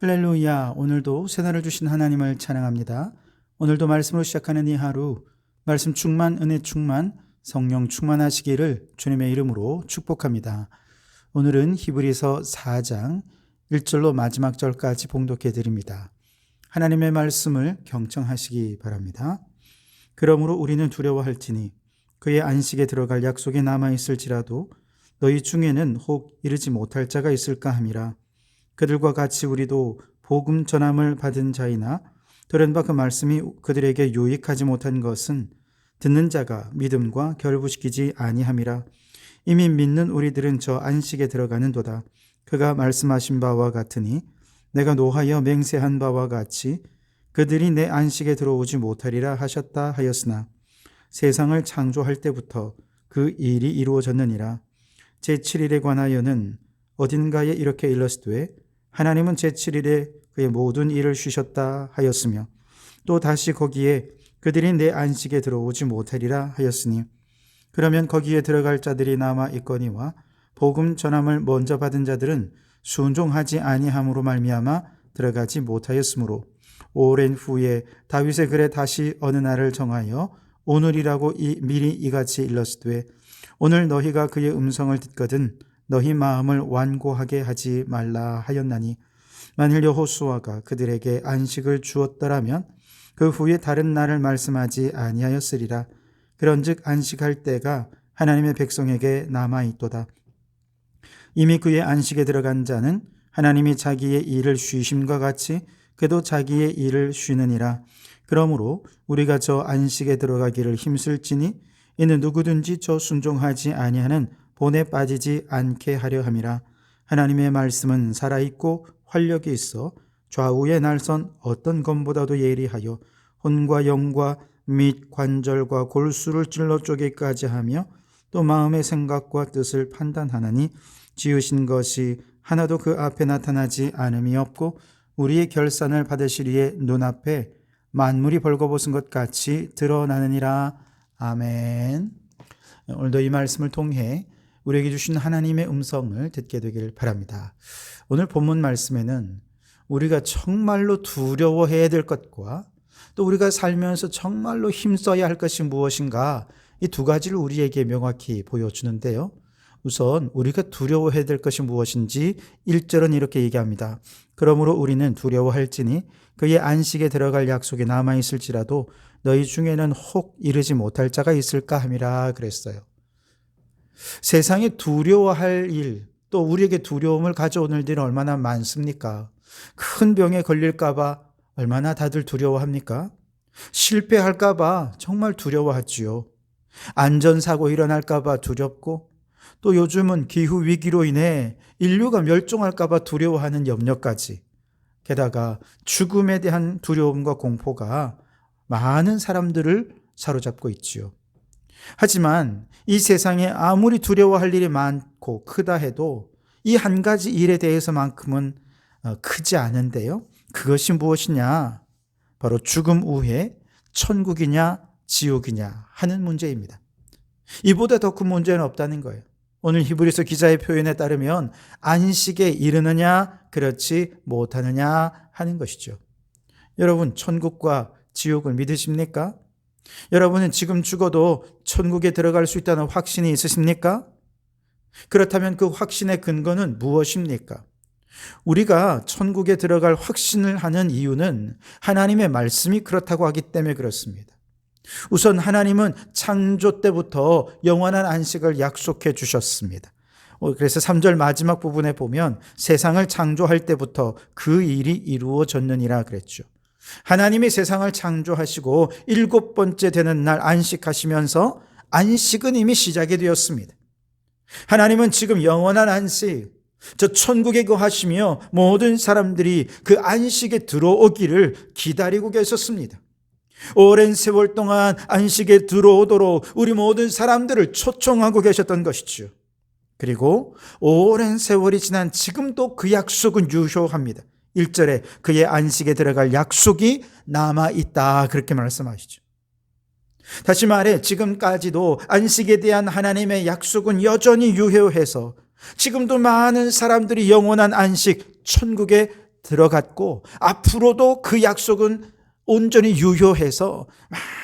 할렐루야. 오늘도 새날을 주신 하나님을 찬양합니다. 오늘도 말씀으로 시작하는 이 하루, 말씀 충만, 은혜 충만, 성령 충만하시기를 주님의 이름으로 축복합니다. 오늘은 히브리서 4장 1절로 마지막 절까지 봉독해 드립니다. 하나님의 말씀을 경청하시기 바랍니다. 그러므로 우리는 두려워할지니 그의 안식에 들어갈 약속이 남아있을지라도 너희 중에는 혹 이르지 못할 자가 있을까 함이라. 그들과 같이 우리도 복음 전함을 받은 자이나 들은 바 그 말씀이 그들에게 유익하지 못한 것은 듣는 자가 믿음과 결부시키지 아니함이라. 이미 믿는 우리들은 저 안식에 들어가는도다. 그가 말씀하신 바와 같으니 내가 노하여 맹세한 바와 같이 그들이 내 안식에 들어오지 못하리라 하셨다 하였으나 세상을 창조할 때부터 그 일이 이루어졌느니라. 제7일에 관하여는 어딘가에 이렇게 일렀으되 하나님은 제7일에 그의 모든 일을 쉬셨다 하였으며 또 다시 거기에 그들이 내 안식에 들어오지 못하리라 하였으니 그러면 거기에 들어갈 자들이 남아 있거니와 복음 전함을 먼저 받은 자들은 순종하지 아니함으로 말미암아 들어가지 못하였으므로 오랜 후에 다윗의 글에 다시 어느 날을 정하여 오늘이라고 미리 이같이 일렀으되 오늘 너희가 그의 음성을 듣거든 너희 마음을 완고하게 하지 말라 하였나니 만일 여호수아가 그들에게 안식을 주었더라면 그 후에 다른 날을 말씀하지 아니하였으리라. 그런즉 안식할 때가 하나님의 백성에게 남아있도다. 이미 그의 안식에 들어간 자는 하나님이 자기의 일을 쉬심과 같이 그도 자기의 일을 쉬느니라. 그러므로 우리가 저 안식에 들어가기를 힘쓸지니 이는 누구든지 저 순종하지 아니하는 본에 빠지지 않게 하려 함이라. 하나님의 말씀은 살아있고 활력이 있어 좌우의 날선 어떤 검보다도 예리하여 혼과 영과 및 관절과 골수를 찔러 쪼개기까지 하며 또 마음의 생각과 뜻을 판단하나니 지으신 것이 하나도 그 앞에 나타나지 않음이 없고 우리의 결산을 받으시리에 눈앞에 만물이 벌거벗은 것 같이 드러나느니라. 아멘. 오늘도 이 말씀을 통해 우리에게 주신 하나님의 음성을 듣게 되길 바랍니다. 오늘 본문 말씀에는 우리가 정말로 두려워해야 될 것과 또 우리가 살면서 정말로 힘써야 할 것이 무엇인가, 이 두 가지를 우리에게 명확히 보여주는데요. 우선 우리가 두려워해야 될 것이 무엇인지 1절은 이렇게 얘기합니다. 그러므로 우리는 두려워할지니 그의 안식에 들어갈 약속이 남아있을지라도 너희 중에는 혹 이르지 못할 자가 있을까 함이라 그랬어요. 세상에 두려워할 일, 또 우리에게 두려움을 가져오는 일들이 얼마나 많습니까? 큰 병에 걸릴까 봐 얼마나 다들 두려워합니까? 실패할까 봐 정말 두려워하지요. 안전사고 일어날까 봐 두렵고 또 요즘은 기후위기로 인해 인류가 멸종할까 봐 두려워하는 염려까지, 게다가 죽음에 대한 두려움과 공포가 많은 사람들을 사로잡고 있지요. 하지만 이 세상에 아무리 두려워할 일이 많고 크다 해도 이 한 가지 일에 대해서만큼은 크지 않은데요. 그것이 무엇이냐? 바로 죽음 후에 천국이냐 지옥이냐 하는 문제입니다. 이보다 더 큰 문제는 없다는 거예요. 오늘 히브리서 기자의 표현에 따르면 안식에 이르느냐 그렇지 못하느냐 하는 것이죠. 여러분, 천국과 지옥을 믿으십니까? 여러분은 지금 죽어도 천국에 들어갈 수 있다는 확신이 있으십니까? 그렇다면 그 확신의 근거는 무엇입니까? 우리가 천국에 들어갈 확신을 하는 이유는 하나님의 말씀이 그렇다고 하기 때문에 그렇습니다. 우선 하나님은 창조 때부터 영원한 안식을 약속해 주셨습니다. 그래서 3절 마지막 부분에 보면 세상을 창조할 때부터 그 일이 이루어졌느니라 그랬죠. 하나님이 세상을 창조하시고 7번째 되는 날 안식하시면서 안식은 이미 시작이 되었습니다. 하나님은 지금 영원한 안식, 저 천국에 거하시며 모든 사람들이 그 안식에 들어오기를 기다리고 계셨습니다. 오랜 세월 동안 안식에 들어오도록 우리 모든 사람들을 초청하고 계셨던 것이죠. 그리고 오랜 세월이 지난 지금도 그 약속은 유효합니다. 1절에 그의 안식에 들어갈 약속이 남아있다 그렇게 말씀하시죠. 다시 말해 지금까지도 안식에 대한 하나님의 약속은 여전히 유효해서 지금도 많은 사람들이 영원한 안식, 천국에 들어갔고 앞으로도 그 약속은 온전히 유효해서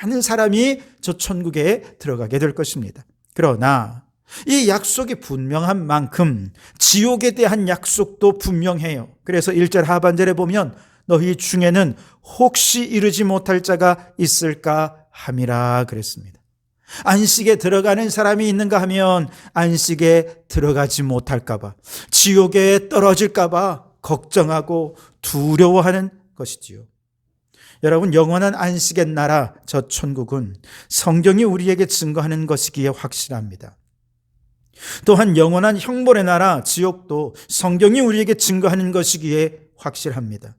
많은 사람이 저 천국에 들어가게 될 것입니다. 그러나 이 약속이 분명한 만큼 지옥에 대한 약속도 분명해요. 그래서 1절 하반절에 보면 너희 중에는 혹시 이르지 못할 자가 있을까 함이라 그랬습니다. 안식에 들어가는 사람이 있는가 하면 안식에 들어가지 못할까 봐, 지옥에 떨어질까 봐 걱정하고 두려워하는 것이지요. 여러분, 영원한 안식의 나라 저 천국은 성경이 우리에게 증거하는 것이기에 확실합니다. 또한 영원한 형벌의 나라 지옥도 성경이 우리에게 증거하는 것이기에 확실합니다.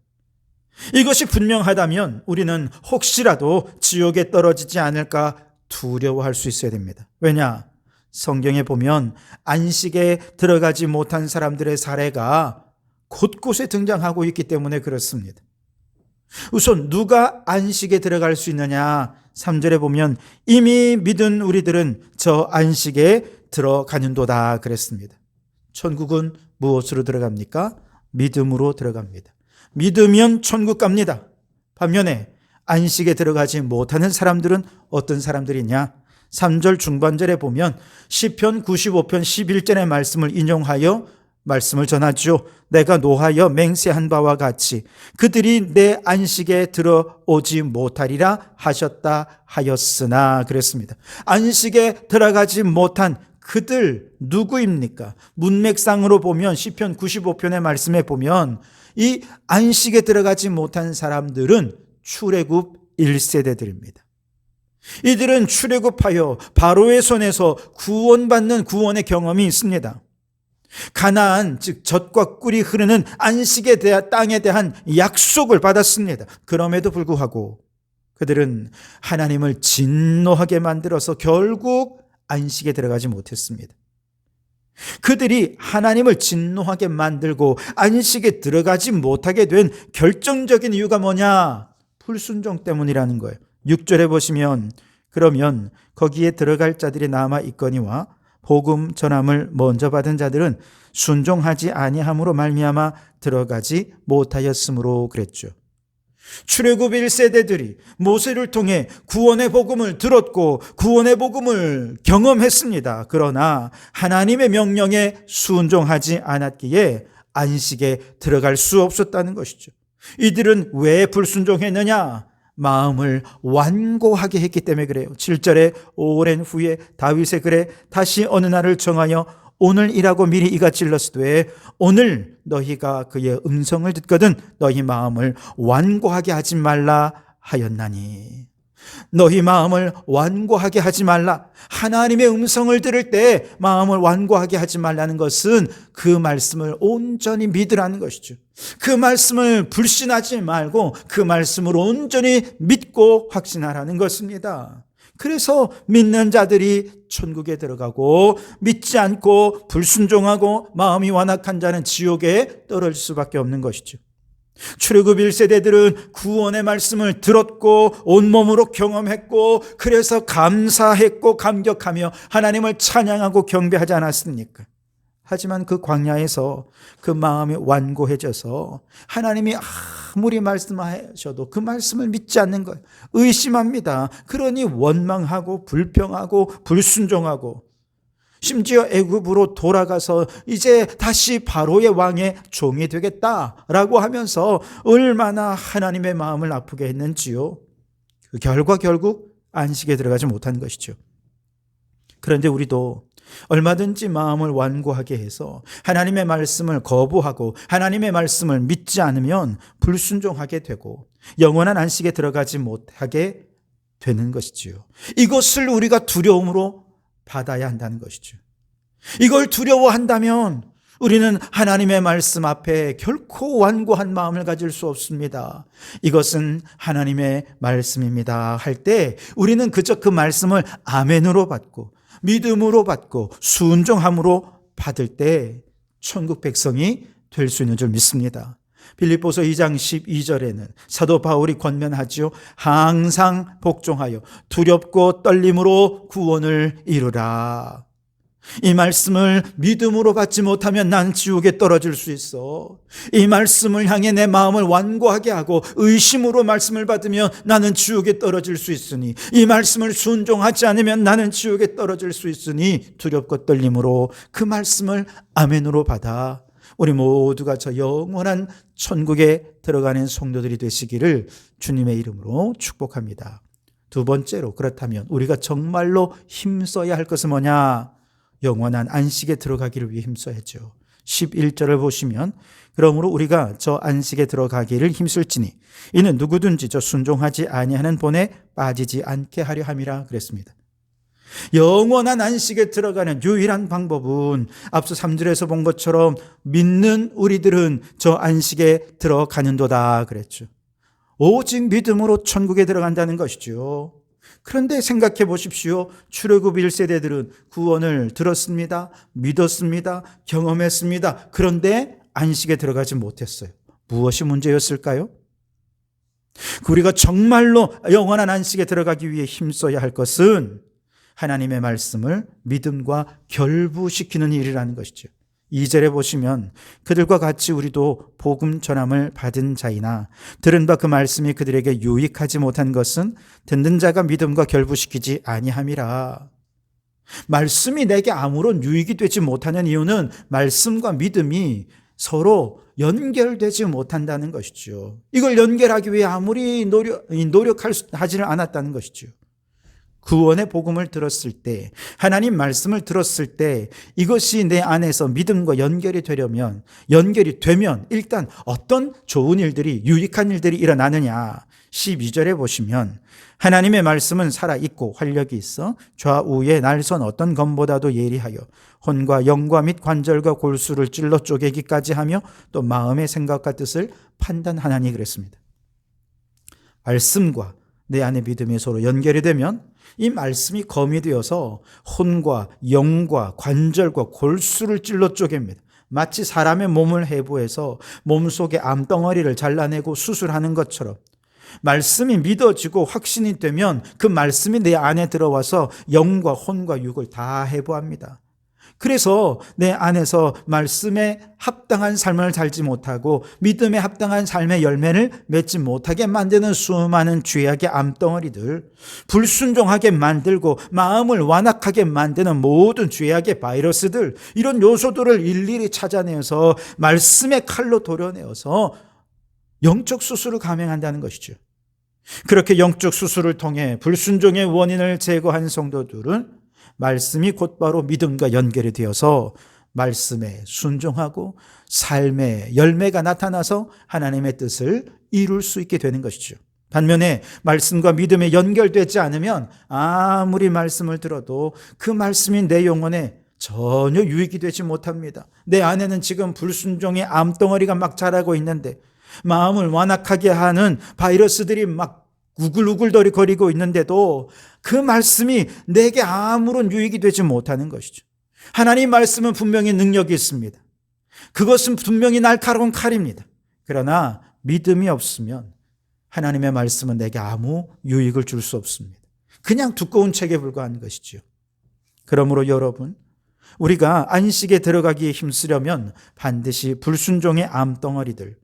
이것이 분명하다면 우리는 혹시라도 지옥에 떨어지지 않을까 두려워할 수 있어야 됩니다. 왜냐? 성경에 보면 안식에 들어가지 못한 사람들의 사례가 곳곳에 등장하고 있기 때문에 그렇습니다. 우선 누가 안식에 들어갈 수 있느냐? 3절에 보면 이미 믿은 우리들은 저 안식에 들어가는도다 그랬습니다. 천국은 무엇으로 들어갑니까? 믿음으로 들어갑니다. 믿으면 천국 갑니다. 반면에 안식에 들어가지 못하는 사람들은 어떤 사람들이냐? 3절 중반절에 보면 시편 95편 11절의 말씀을 인용하여 말씀을 전하죠. 내가 노하여 맹세한 바와 같이 그들이 내 안식에 들어오지 못하리라 하셨다 하였으나 그랬습니다. 안식에 들어가지 못한 그들 누구입니까? 문맥상으로 보면 시편 95편의 말씀에 보면 이 안식에 들어가지 못한 사람들은 출애굽 1세대들입니다. 이들은 출애굽하여 바로의 손에서 구원받는 구원의 경험이 있습니다. 가나안, 즉 젖과 꿀이 흐르는 안식에 대한 땅에 대한 약속을 받았습니다. 그럼에도 불구하고 그들은 하나님을 진노하게 만들어서 결국 안식에 들어가지 못했습니다. 그들이 하나님을 진노하게 만들고 안식에 들어가지 못하게 된 결정적인 이유가 뭐냐? 불순종 때문이라는 거예요. 6절에 보시면 그러면 거기에 들어갈 자들이 남아 있거니와 복음 전함을 먼저 받은 자들은 순종하지 아니함으로 말미암아 들어가지 못하였으므로 그랬죠. 출애굽 1세대들이 모세를 통해 구원의 복음을 들었고 구원의 복음을 경험했습니다. 그러나 하나님의 명령에 순종하지 않았기에 안식에 들어갈 수 없었다는 것이죠. 이들은 왜 불순종했느냐? 마음을 완고하게 했기 때문에 그래요. 7절에 오랜 후에 다윗의 글에 다시 어느 날을 정하여 오늘이라고 미리 이가 찔렀으되 오늘 너희가 그의 음성을 듣거든 너희 마음을 완고하게 하지 말라 하였나니. 너희 마음을 완고하게 하지 말라. 하나님의 음성을 들을 때 마음을 완고하게 하지 말라는 것은 그 말씀을 온전히 믿으라는 것이죠. 그 말씀을 불신하지 말고 그 말씀을 온전히 믿고 확신하라는 것입니다. 그래서 믿는 자들이 천국에 들어가고 믿지 않고 불순종하고 마음이 완악한 자는 지옥에 떨어질 수밖에 없는 것이죠. 출애굽 1세대들은 구원의 말씀을 들었고 온몸으로 경험했고 그래서 감사했고 감격하며 하나님을 찬양하고 경배하지 않았습니까? 하지만 그 광야에서 그 마음이 완고해져서 하나님이 아무리 말씀하셔도 그 말씀을 믿지 않는 거예요. 의심합니다. 그러니 원망하고 불평하고 불순종하고 심지어 애굽으로 돌아가서 이제 다시 바로의 왕의 종이 되겠다라고 하면서 얼마나 하나님의 마음을 아프게 했는지요. 그 결과 결국 안식에 들어가지 못한 것이죠. 그런데 우리도 얼마든지 마음을 완고하게 해서 하나님의 말씀을 거부하고 하나님의 말씀을 믿지 않으면 불순종하게 되고 영원한 안식에 들어가지 못하게 되는 것이지요. 이것을 우리가 두려움으로 받아야 한다는 것이죠. 이걸 두려워한다면 우리는 하나님의 말씀 앞에 결코 완고한 마음을 가질 수 없습니다. 이것은 하나님의 말씀입니다 할 때 우리는 그저 그 말씀을 아멘으로 받고 믿음으로 받고 순종함으로 받을 때 천국 백성이 될 수 있는 줄 믿습니다. 빌립보서 2장 12절에는 사도 바울이 권면하지요. 항상 복종하여 두렵고 떨림으로 구원을 이루라. 이 말씀을 믿음으로 받지 못하면 난 지옥에 떨어질 수 있어. 이 말씀을 향해 내 마음을 완고하게 하고 의심으로 말씀을 받으면 나는 지옥에 떨어질 수 있으니, 이 말씀을 순종하지 않으면 나는 지옥에 떨어질 수 있으니 두렵고 떨림으로 그 말씀을 아멘으로 받아 우리 모두가 저 영원한 천국에 들어가는 성도들이 되시기를 주님의 이름으로 축복합니다. 두 번째로, 그렇다면 우리가 정말로 힘써야 할 것은 뭐냐? 영원한 안식에 들어가기를 위해 힘써야죠. 11절을 보시면, 그러므로 우리가 저 안식에 들어가기를 힘쓸지니 이는 누구든지 저 순종하지 아니하는 본에 빠지지 않게 하려 함이라 그랬습니다. 영원한 안식에 들어가는 유일한 방법은 앞서 3절에서 본 것처럼 믿는 우리들은 저 안식에 들어가는도다 그랬죠. 오직 믿음으로 천국에 들어간다는 것이죠. 그런데 생각해 보십시오. 출애굽 1세대들은 구원을 들었습니다. 믿었습니다. 경험했습니다. 그런데 안식에 들어가지 못했어요. 무엇이 문제였을까요? 우리가 정말로 영원한 안식에 들어가기 위해 힘써야 할 것은 하나님의 말씀을 믿음과 결부시키는 일이라는 것이죠. 2절에 보시면 그들과 같이 우리도 복음 전함을 받은 자이나 들은 바 그 말씀이 그들에게 유익하지 못한 것은 듣는 자가 믿음과 결부시키지 아니함이라. 말씀이 내게 아무런 유익이 되지 못하는 이유는 말씀과 믿음이 서로 연결되지 못한다는 것이죠. 이걸 연결하기 위해 아무리 노력하지를 않았다는 것이죠. 구원의 복음을 들었을 때, 하나님 말씀을 들었을 때 이것이 내 안에서 믿음과 연결이 되면 일단 어떤 좋은 일들이, 유익한 일들이 일어나느냐. 12절에 보시면 하나님의 말씀은 살아있고 활력이 있어 좌우의 날선 어떤 검보다도 예리하여 혼과 영과 및 관절과 골수를 찔러 쪼개기까지 하며 또 마음의 생각과 뜻을 판단하나니 그랬습니다. 말씀과 내 안의 믿음이 서로 연결이 되면 이 말씀이 검이 되어서 혼과 영과 관절과 골수를 찔러 쪼갭니다. 마치 사람의 몸을 해부해서 몸속의 암덩어리를 잘라내고 수술하는 것처럼 말씀이 믿어지고 확신이 되면 그 말씀이 내 안에 들어와서 영과 혼과 육을 다 해부합니다. 그래서 내 안에서 말씀에 합당한 삶을 살지 못하고 믿음에 합당한 삶의 열매를 맺지 못하게 만드는 수많은 죄악의 암덩어리들, 불순종하게 만들고 마음을 완악하게 만드는 모든 죄악의 바이러스들, 이런 요소들을 일일이 찾아내서 말씀의 칼로 도려내어서 영적 수술을 감행한다는 것이죠. 그렇게 영적 수술을 통해 불순종의 원인을 제거한 성도들은 말씀이 곧바로 믿음과 연결이 되어서 말씀에 순종하고 삶의 열매가 나타나서 하나님의 뜻을 이룰 수 있게 되는 것이죠. 반면에 말씀과 믿음에 연결되지 않으면 아무리 말씀을 들어도 그 말씀이 내 영혼에 전혀 유익이 되지 못합니다. 내 안에는 지금 불순종의 암덩어리가 막 자라고 있는데, 마음을 완악하게 하는 바이러스들이 막 우글우글거리고 있는데도 그 말씀이 내게 아무런 유익이 되지 못하는 것이죠. 하나님 말씀은 분명히 능력이 있습니다. 그것은 분명히 날카로운 칼입니다. 그러나 믿음이 없으면 하나님의 말씀은 내게 아무 유익을 줄 수 없습니다. 그냥 두꺼운 책에 불과한 것이죠. 그러므로 여러분, 우리가 안식에 들어가기에 힘쓰려면 반드시 불순종의 암덩어리들,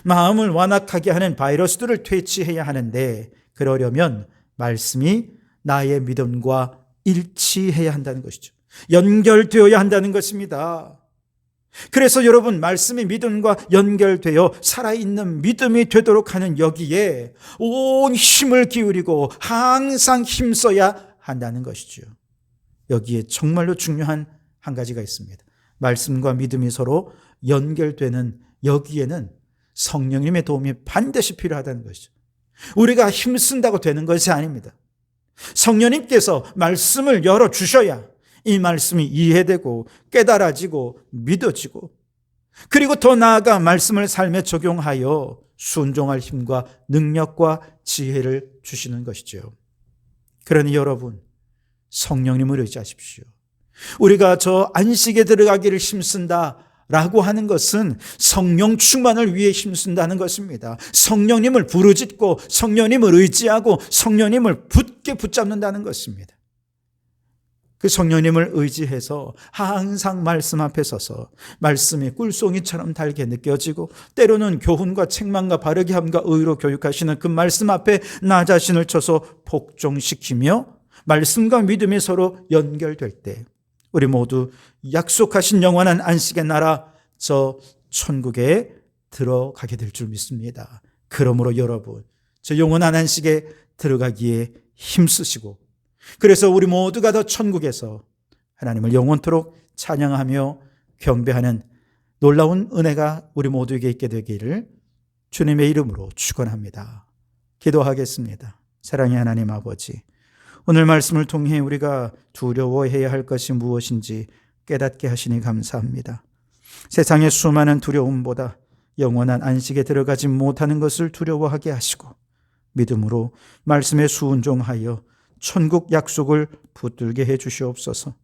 마음을 완악하게 하는 바이러스들을 퇴치해야 하는데, 그러려면 말씀이 나의 믿음과 일치해야 한다는 것이죠. 연결되어야 한다는 것입니다. 그래서 여러분, 말씀이 믿음과 연결되어 살아있는 믿음이 되도록 하는 여기에 온 힘을 기울이고 항상 힘써야 한다는 것이죠. 여기에 정말로 중요한 한 가지가 있습니다. 말씀과 믿음이 서로 연결되는 여기에는 성령님의 도움이 반드시 필요하다는 것이죠. 우리가 힘쓴다고 되는 것이 아닙니다. 성령님께서 말씀을 열어주셔야 이 말씀이 이해되고 깨달아지고 믿어지고, 그리고 더 나아가 말씀을 삶에 적용하여 순종할 힘과 능력과 지혜를 주시는 것이죠. 그러니 여러분, 성령님을 의지하십시오. 우리가 저 안식에 들어가기를 힘쓴다 라고 하는 것은 성령 충만을 위해 힘쓴다는 것입니다. 성령님을 부르짖고 성령님을 의지하고 성령님을 붙게 붙잡는다는 것입니다. 그 성령님을 의지해서 항상 말씀 앞에 서서 말씀이 꿀송이처럼 달게 느껴지고 때로는 교훈과 책망과 바르게 함과 의로 교육하시는 그 말씀 앞에 나 자신을 쳐서 복종시키며 말씀과 믿음이 서로 연결될 때 우리 모두 약속하신 영원한 안식의 나라 저 천국에 들어가게 될 줄 믿습니다. 그러므로 여러분, 저 영원한 안식에 들어가기에 힘쓰시고 그래서 우리 모두가 더 천국에서 하나님을 영원토록 찬양하며 경배하는 놀라운 은혜가 우리 모두에게 있게 되기를 주님의 이름으로 축원합니다. 기도하겠습니다. 사랑의 하나님 아버지, 오늘 말씀을 통해 우리가 두려워해야 할 것이 무엇인지 깨닫게 하시니 감사합니다. 세상의 수많은 두려움보다 영원한 안식에 들어가지 못하는 것을 두려워하게 하시고 믿음으로 말씀에 순종하여 천국 약속을 붙들게 해 주시옵소서.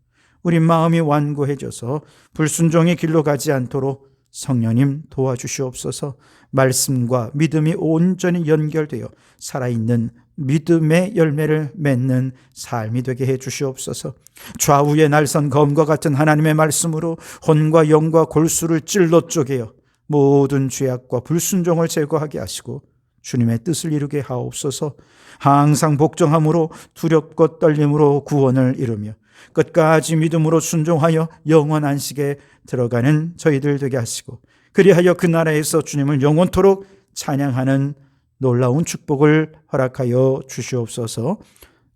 우리 마음이 완고해져서 불순종의 길로 가지 않도록 성령님 도와주시옵소서. 말씀과 믿음이 온전히 연결되어 살아있는 믿음의 열매를 맺는 삶이 되게 해 주시옵소서. 좌우의 날선 검과 같은 하나님의 말씀으로 혼과 영과 골수를 찔러 쪼개어 모든 죄악과 불순종을 제거하게 하시고 주님의 뜻을 이루게 하옵소서. 항상 복종함으로 두렵고 떨림으로 구원을 이루며 끝까지 믿음으로 순종하여 영원 안식에 들어가는 저희들 되게 하시고 그리하여 그 나라에서 주님을 영원토록 찬양하는 놀라운 축복을 허락하여 주시옵소서.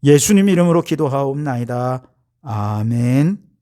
예수님 이름으로 기도하옵나이다. 아멘.